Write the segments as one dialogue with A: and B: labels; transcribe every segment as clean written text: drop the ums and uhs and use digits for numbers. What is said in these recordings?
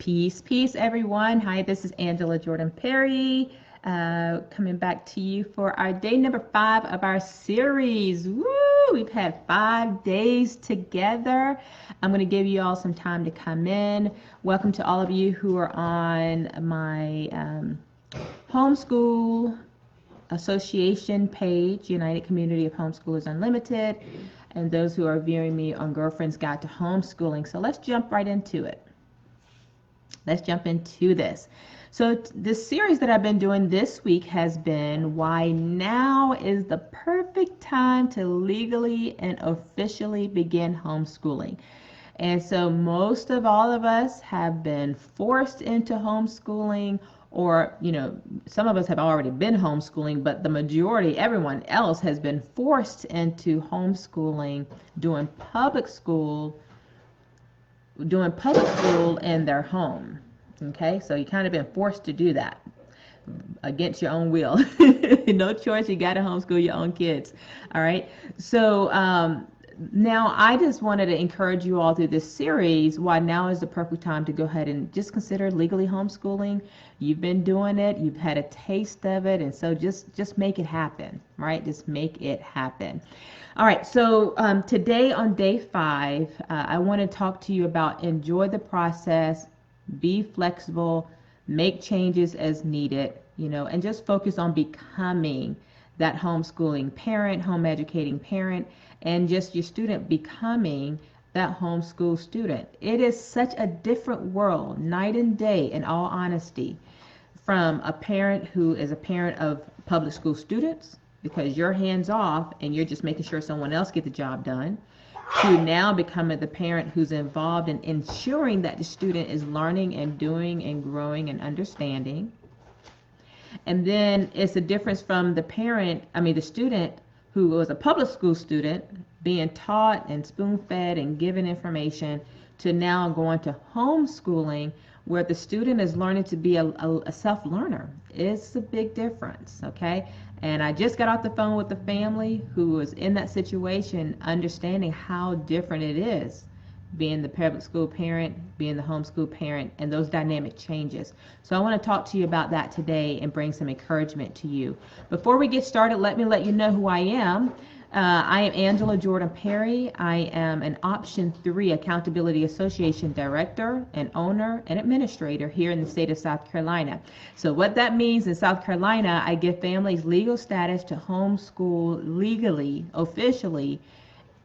A: Peace, peace, everyone. Hi, this is Angela Jordan Perry, coming back to you for our day number 5 of our series. Woo! We've had 5 days together. I'm going to give you all some time to come in. Welcome to all of you who are on my homeschool association page, United Community of Homeschoolers Unlimited, and those who are viewing me on Girlfriend's Guide to Homeschooling. So let's jump right into it. Let's jump into this. So this series that I've been doing this week has been why now is the perfect time to legally and officially begin homeschooling. And so most of all of us have been forced into homeschooling, or, some of us have already been homeschooling, but the majority, everyone else, has been forced into homeschooling, doing public school in their home. Okay, so you kind of been forced to do that against your own will. No choice, you got to homeschool your own kids. All right, so now I just wanted to encourage you all through this series why now is the perfect time to go ahead and just consider legally homeschooling. You've been doing it, you've had a taste of it, and so just make it happen, right? Just make it happen. All right, so today on day 5, I want to talk to you about enjoy the process, be flexible, make changes as needed, and just focus on becoming that homeschooling parent, home educating parent, and just your student becoming that homeschool student. It is such a different world, night and day, in all honesty, from a parent who is a parent of public school students, because you're hands off and you're just making sure someone else get the job done, to now becoming the parent who's involved in ensuring that the student is learning and doing and growing and understanding. And then it's a difference from the student who was a public school student being taught and spoon-fed and given information, to now going to homeschooling, where the student is learning to be a self-learner. It's a big difference, okay? And I just got off the phone with the family who was in that situation, understanding how different it is being the public school parent, being the homeschool parent, and those dynamic changes. So I want to talk to you about that today and bring some encouragement to you. Before we get started, let me let you know who I am. I am Angela Jordan Perry. I am an Option 3 Accountability Association Director and owner and administrator here in the state of South Carolina. So what that means in South Carolina, I give families legal status to homeschool legally, officially,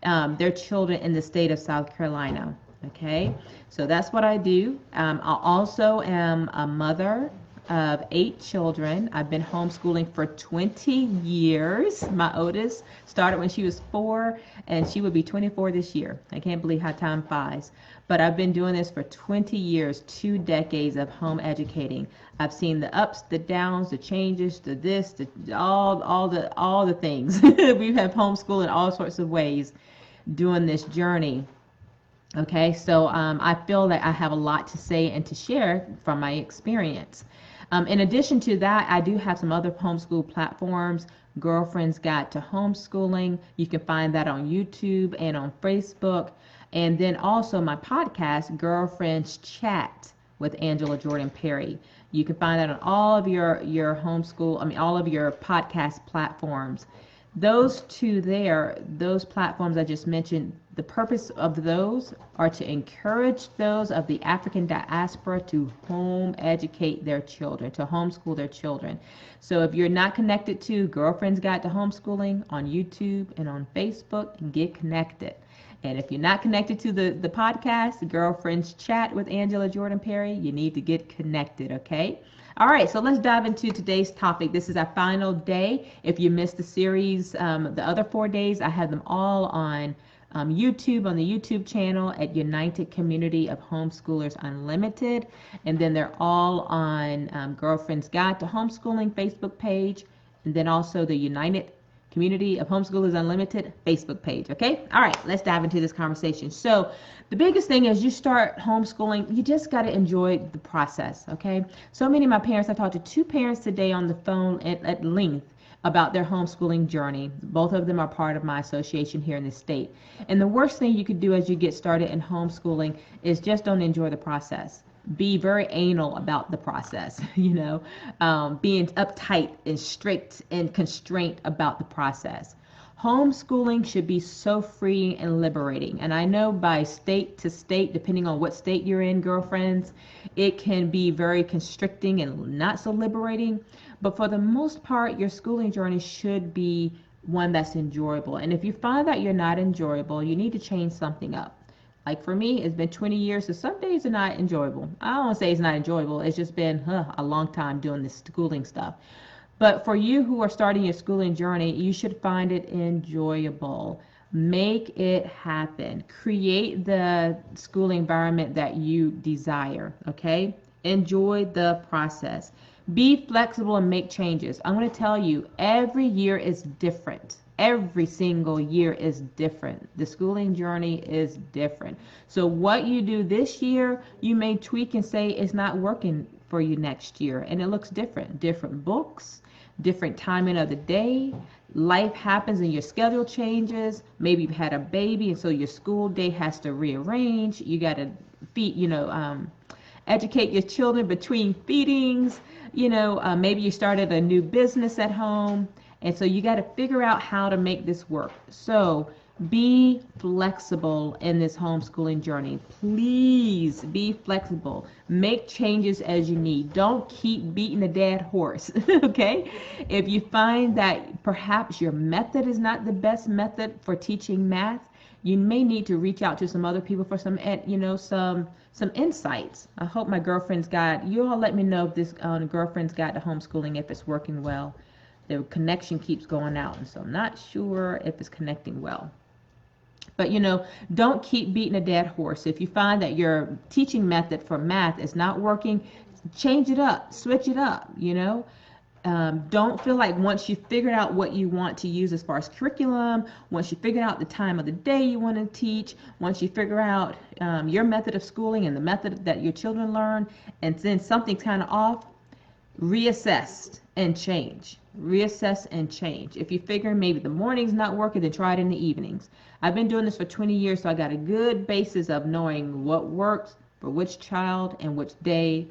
A: their children in the state of South Carolina. Okay, so that's what I do. I also am a mother of 8 children. I've been homeschooling for 20 years. My oldest started when she was 4, and she would be 24 this year. I can't believe how time flies. But I've been doing this for 20 years, 2 decades of home educating. I've seen the ups, the downs, the changes, the this, all the things. We have homeschooled in all sorts of ways doing this journey. Okay, so I feel that I have a lot to say and to share from my experience. In addition to that, I do have some other homeschool platforms. Girlfriend's Guide to Homeschooling. You can find that on YouTube and on Facebook. And then also my podcast, Girlfriend's Chat with Angela Jordan Perry. You can find that on all of your all of your podcast platforms. Those two there, those platforms I just mentioned, the purpose of those are to encourage those of the African diaspora to home educate their children, to homeschool their children. So if you're not connected to Girlfriend's Guide to Homeschooling on YouTube and on Facebook, get connected. And if you're not connected to the podcast, Girlfriend's Chat with Angela Jordan Perry, you need to get connected, okay? All right, so let's dive into today's topic. This is our final day. If you missed the series, the other 4 days, I have them all on YouTube, on the YouTube channel at United Community of Homeschoolers Unlimited. And then they're all on Girlfriend's Guide to Homeschooling Facebook page, and then also the United Community of Homeschoolers Unlimited Facebook page. Okay, all right, let's dive into this conversation. So the biggest thing is you start homeschooling, you just got to enjoy the process. Okay, so many of my parents, I talked to 2 parents today on the phone at length about their homeschooling journey. Both of them are part of my association here in the state. And the worst thing you could do as you get started in homeschooling is just don't enjoy the process. be very anal about the process, being uptight and strict and constraint about the process. Homeschooling should be so freeing and liberating. And I know by state to state, depending on what state you're in, girlfriends, it can be very constricting and not so liberating. But for the most part, your schooling journey should be one that's enjoyable. And if you find that you're not enjoyable, you need to change something up. Like for me, it's been 20 years, so some days are not enjoyable. I don't want to say it's not enjoyable. It's just been a long time doing this schooling stuff. But for you who are starting your schooling journey, you should find it enjoyable. Make it happen. Create the schooling environment that you desire, okay? Enjoy the process. Be flexible and make changes. I'm going to tell you, every year is different. Every single year is different. The schooling journey is different. So what you do this year, you may tweak and say it's not working for you next year. And it looks different. Different books, different timing of the day. Life happens and your schedule changes. Maybe you've had a baby and so your school day has to rearrange. You got to educate your children between feedings. Maybe you started a new business at home. And so you got to figure out how to make this work. So be flexible in this homeschooling journey. Please be flexible. Make changes as you need. Don't keep beating a dead horse, okay? If you find that perhaps your method is not the best method for teaching math, you may need to reach out to some other people for some insights. I hope my girlfriend's guide, you all let me know if this girlfriend's guide to homeschooling, if it's working well. The connection keeps going out, and so I'm not sure if it's connecting well. But don't keep beating a dead horse. If you find that your teaching method for math is not working, change it up, switch it up. Don't feel like once you figured out what you want to use as far as curriculum, once you figured out the time of the day you want to teach, once you figure out your method of schooling and the method that your children learn, and then something's kind of off, reassess and change. Reassess and change. If you figure maybe the morning's not working, then try it in the evenings. I've been doing this for 20 years, so I got a good basis of knowing what works for which child and which day,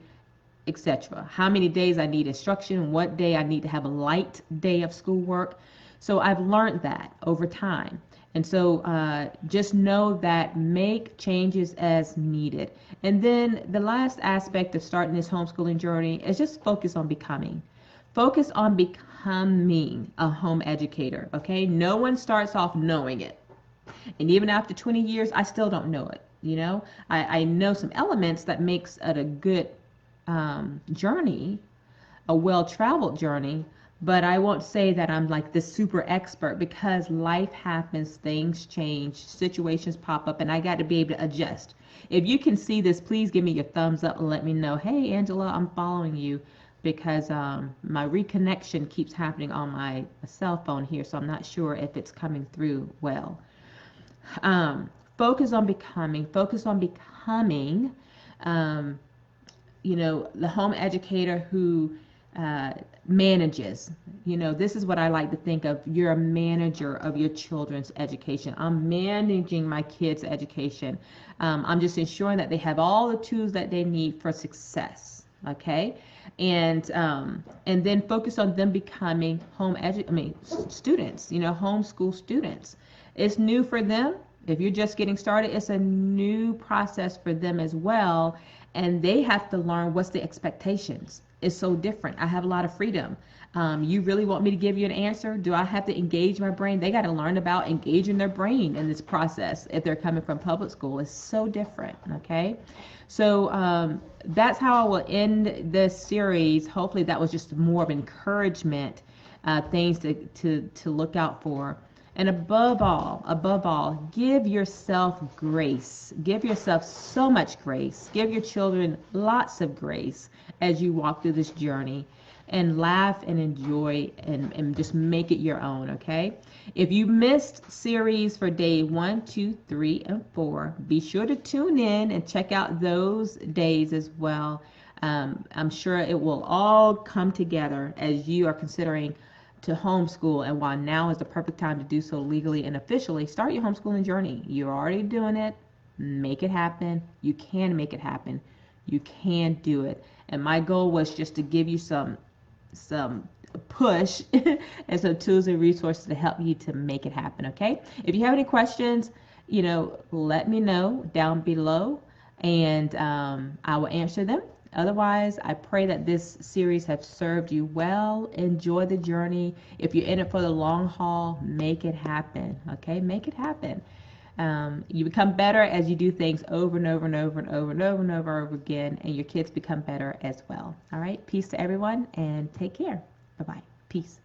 A: etc. How many days I need instruction, what day I need to have a light day of schoolwork. So I've learned that over time. And so just know that make changes as needed. And then the last aspect of starting this homeschooling journey is just focus on becoming. Focus on becoming a home educator, okay? No one starts off knowing it. And even after 20 years, I still don't know it, I know some elements that makes it a good journey, a well-traveled journey, but I won't say that I'm like this super expert, because life happens, things change, situations pop up, and I got to be able to adjust. If you can see this, please give me your thumbs up and let me know, hey, Angela, I'm following you, because my reconnection keeps happening on my cell phone here, so I'm not sure if it's coming through well. Focus on becoming. The home educator who manages. This is what I like to think of. You're a manager of your children's education. I'm managing my kids' education. I'm just ensuring that they have all the tools that they need for success. Okay, and then focus on them becoming students. Homeschool students. It's new for them. If you're just getting started, it's a new process for them as well, and they have to learn what's the expectations. It's so different. I have a lot of freedom. You really want me to give you an answer? Do I have to engage my brain? They got to learn about engaging their brain in this process if they're coming from public school. It's so different, okay? So that's how I will end this series. Hopefully that was just more of encouragement, things to look out for. And above all, give yourself grace. Give yourself so much grace. Give your children lots of grace as you walk through this journey. And laugh and enjoy and just make it your own, okay? If you missed series for day 1, 2, 3, and 4, be sure to tune in and check out those days as well. I'm sure it will all come together as you are considering to homeschool, and while now is the perfect time to do so legally and officially, start your homeschooling journey. You're already doing it. Make it happen. You can make it happen. You can do it. And my goal was just to give you some push and some tools and resources to help you to make it happen. Okay. If you have any questions, let me know down below, and I will answer them. Otherwise, I pray that this series has served you well. Enjoy the journey. If you're in it for the long haul, make it happen. Okay, make it happen. You become better as you do things over and over and over and over and over and over again, and your kids become better as well. All right, peace to everyone, and take care. Bye-bye. Peace.